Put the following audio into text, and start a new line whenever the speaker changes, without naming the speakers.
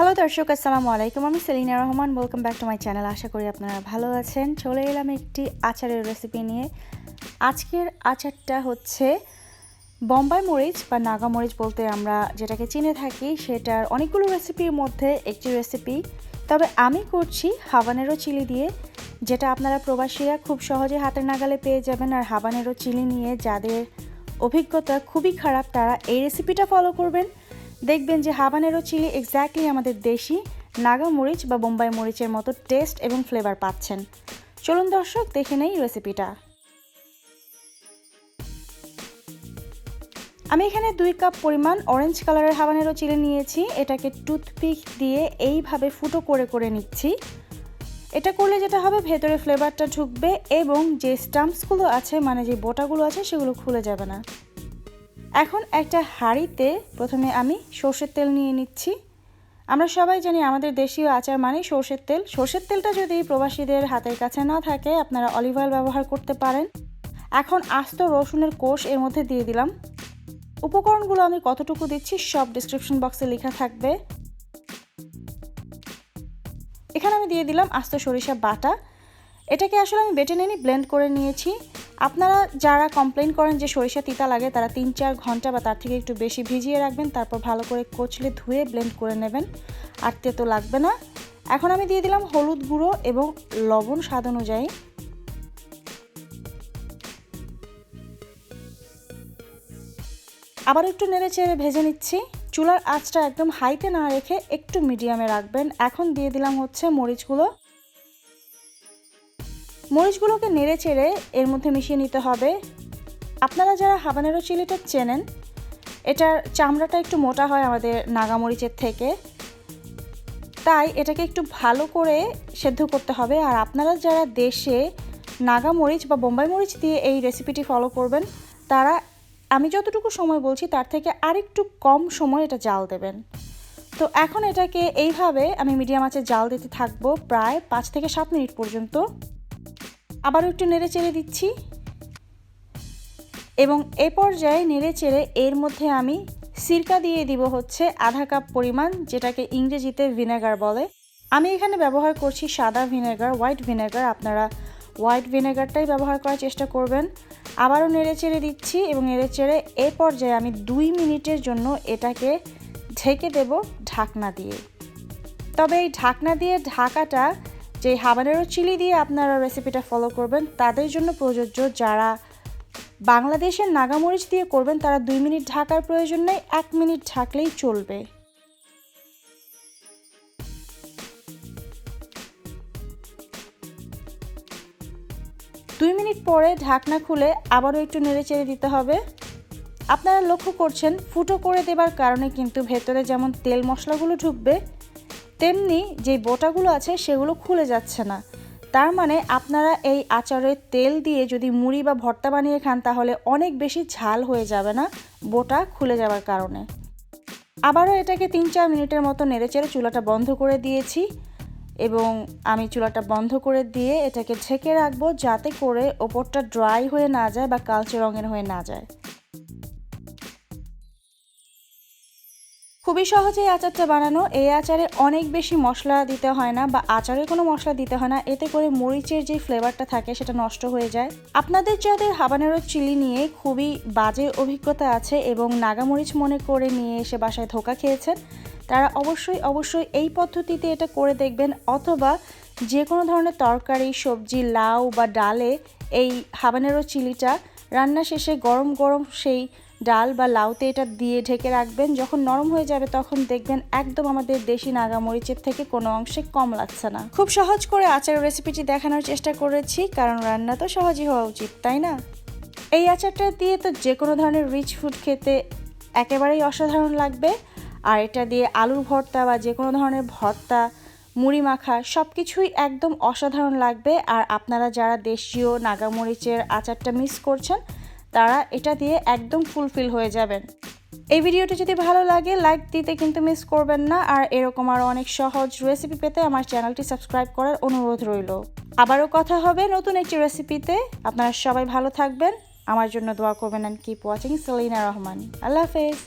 Hello দর্শক, আসসালামু আলাইকুম। আমি Selina Rahman. Welcome back to my channel. আশা করি আপনারা ভালো আছেন। চলে এলাম একটি আচারের রেসিপি নিয়ে। আজকের আচারটা হচ্ছে বোম্বাই মরিচ বা নাগা মরিচ বলতে আমরা যেটাকে চিনে থাকি, সেটার অনেকগুলো রেসিপির মধ্যে একটি রেসিপি। তবে আমি করছি হাবানেরো চিলি দিয়ে, যেটা আপনারা প্রবাসীরা খুব সহজে হাতের নাগালে পেয়ে যাবেন। আর হাবানেরো চিলি নিয়ে যাদের অভিজ্ঞতা খুবই খারাপ, তারা এই রেসিপিটা ফলো করবেন। দেখবেন যে হাবানেরো চিলি এক্স্যাক্টলি আমাদের দেশি নাগা মরিচ বা বোম্বাই মরিচের মতো টেস্ট এবং ফ্লেভার পাচ্ছেন। চলুন দর্শক, দেখে নেই রেসিপিটা। আমি এখানে 2 কাপ পরিমাণ অরেঞ্জ কালারের হাবানেরো চিলি নিয়েছি। এটাকে টুথপিক দিয়ে এইভাবে ফুটো করে করে নিচ্ছি। এটা করলে যেটা হবে, ভেতরে ফ্লেভারটা ঢুকবে এবং যে স্টাম্পসগুলো আছে, মানে যে বোটাগুলো আছে, সেগুলো খুলে যাবে না। এখন একটা হাঁড়িতে প্রথমে আমি সরষের তেল নিয়ে নিচ্ছি। আমরা সবাই জানি আমাদের দেশীয় আচার মানে সরষের তেল। সরষের তেলটা যদি প্রবাসীদের হাতের কাছে না থাকে, আপনারা অলিভ অয়েল ব্যবহার করতে পারেন। এখন আস্ত রসুনের কোষ এর মধ্যে দিয়ে দিলাম। উপকরণগুলো আমি কতটুকু দিচ্ছি সব ডেসক্রিপশন বক্সে লেখা থাকবে। এখানে আমি দিয়ে দিলাম আস্ত সরিষা বাটা। এটাকে আসলে আমি বেটে নিয়ে ব্লেন্ড করে নিয়েছি। আপনারা যারা কমপ্লেন করেন যে সরিষা তিতা লাগে, তারা 3-4 ঘন্টা বা তার থেকে একটু বেশি ভিজিয়ে রাখবেন, তারপর ভালো করে কচলে ধুয়ে ব্লেন্ড করে নেবেন, আর তেতো লাগবে না। এখন আমি দিয়ে দিলাম হলুদ গুঁড়ো এবং লবণ স্বাদ অনুযায়ী। আবার একটু নেড়ে চেড়ে ভেজে নিচ্ছি। চুলার আঁচটা একদম হাইতে না রেখে একটু মিডিয়ামে রাখবেন। এখন দিয়ে দিলাম হচ্ছে মরিচগুলোকে নেড়ে চেড়ে এর মধ্যে মিশিয়ে নিতে হবে। আপনারা যারা হাবানেরো চিলিটা চেনেন, এটার চামড়াটা একটু মোটা হয় আমাদের নাগা মরিচের থেকে, তাই এটাকে একটু ভালো করে সেদ্ধ করতে হবে। আর আপনারা যারা দেশে নাগা মরিচ বা বোম্বাই মরিচ দিয়ে এই রেসিপিটি ফলো করবেন, তারা আমি যতটুকু সময় বলছি তার থেকে আরেকটু কম সময় এটা জাল দেবেন। তো এখন এটাকে এইভাবে আমি মিডিয়াম আঁচে জাল দিতে থাকবো প্রায় 5 থেকে 7 মিনিট পর্যন্ত। আবারও একটু নেড়ে চেড়ে দিচ্ছি এবং এই পর্যায়ে নেড়ে চেড়ে এর মধ্যে আমি সিরকা দিয়ে দিব হচ্ছে আধা কাপ পরিমাণ, যেটাকে ইংরেজিতে ভিনেগার বলে। আমি এখানে ব্যবহার করছি সাদা ভিনেগার, হোয়াইট ভিনেগার। আপনারা হোয়াইট ভিনেগারটাই ব্যবহার করার চেষ্টা করবেন। আবারও নেড়ে চেড়ে দিচ্ছি এবং নেড়ে চেড়ে এই পর্যায়ে আমি 2 মিনিটের জন্য এটাকে ঢেকে দেব ঢাকনা দিয়ে। তবে এই ঢাকনা দিয়ে ঢাকাটা যে হাবানেরো চিলি দিয়ে আপনারা রেসিপিটা ফলো করবেন তাদের জন্য প্রযোজ্য। যারা বাংলাদেশের নাগামরিচ দিয়ে করবেন, তারা 2 মিনিট ঢাকার প্রয়োজন নেই, 1 মিনিট ঢাকলেই চলবে। দুই মিনিট পরে ঢাকনা খুলে আবারও একটু নেড়ে চেড়ে দিতে হবে। আপনারা লক্ষ্য করছেন, ফুটো করে দেবার কারণে কিন্তু ভেতরে যেমন তেল মশলাগুলো ঢুকবে, তেমনি যে বোটাগুলো আছে সেগুলো খুলে যাচ্ছে না। তার মানে আপনারা এই আচারের তেল দিয়ে যদি মুড়ি বা ভর্তা বানিয়ে খান, তাহলে অনেক বেশি ঝাল হয়ে যাবে না বোটা খুলে যাওয়ার কারণে। আবারও এটাকে 3-4 মিনিটের মতো নেড়েচেড়ে চুলাটা বন্ধ করে দিয়েছি এবং আমি চুলাটা বন্ধ করে দিয়ে এটাকে ঢেকে রাখবো, যাতে করে ওপরটা ড্রাই হয়ে না যায় বা কালচে রঙের হয়ে না যায়। খুবই সহজে এই আচারটা বানানো। এই আচারে অনেক বেশি মশলা দিতে হয় না বা আচারে কোনো মশলা দিতে হয় না, এতে করে মরিচের যে ফ্লেভারটা থাকে সেটা নষ্ট হয়ে যায়। আপনাদের যাদের হাবানেরো চিলি নিয়ে খুবই বাজে অভিজ্ঞতা আছে এবং নাগামরিচ মনে করে নিয়ে এসে বাসায় ধোঁকা খেয়েছেন, তারা অবশ্যই এই পদ্ধতিতে এটা করে দেখবেন। অথবা যে কোনো ধরনের তরকারি, সবজি, লাউ বা ডালে এই হাবানেরো চিলিটা রান্না শেষে গরম গরম সেই ডাল বা লাউতে এটা দিয়ে ঢেকে রাখবেন। যখন নরম হয়ে যাবে তখন দেখবেন একদম আমাদের দেশি নাগা মরিচের থেকে কোনো অংশে কম লাগছে না। খুব সহজ করে আচারের রেসিপিটি দেখানোর চেষ্টা করেছি, কারণ রান্না তো সহজই হওয়া উচিত, তাই না? এই আচারটা দিয়ে তো যে কোনো ধরনের রিচ ফুড খেতে একেবারেই অসাধারণ লাগবে। আর এটা দিয়ে আলুর ভর্তা বা যে কোনো ধরনের ভর্তা, মুড়ি মাখা সব কিছুই একদম অসাধারণ লাগবে। আর আপনারা যারা দেশীয় নাগামরিচের আচারটা মিস করছেন, তারা এটা দিয়ে একদম ফুলফিল হয়ে যাবেন। এই ভিডিওটি যদি ভালো লাগে, লাইক দিতে কিন্তু মিস করবেন না। আর এরকম আরও অনেক সহজ রেসিপি পেতে আমার চ্যানেলটি সাবস্ক্রাইব করার অনুরোধ রইল। আবারও কথা হবে নতুন একটি রেসিপিতে। আপনারা সবাই ভালো থাকবেন, আমার জন্য দোয়া করবেন। And keep watching Selina Rahman. আল্লাহ হাফেজ।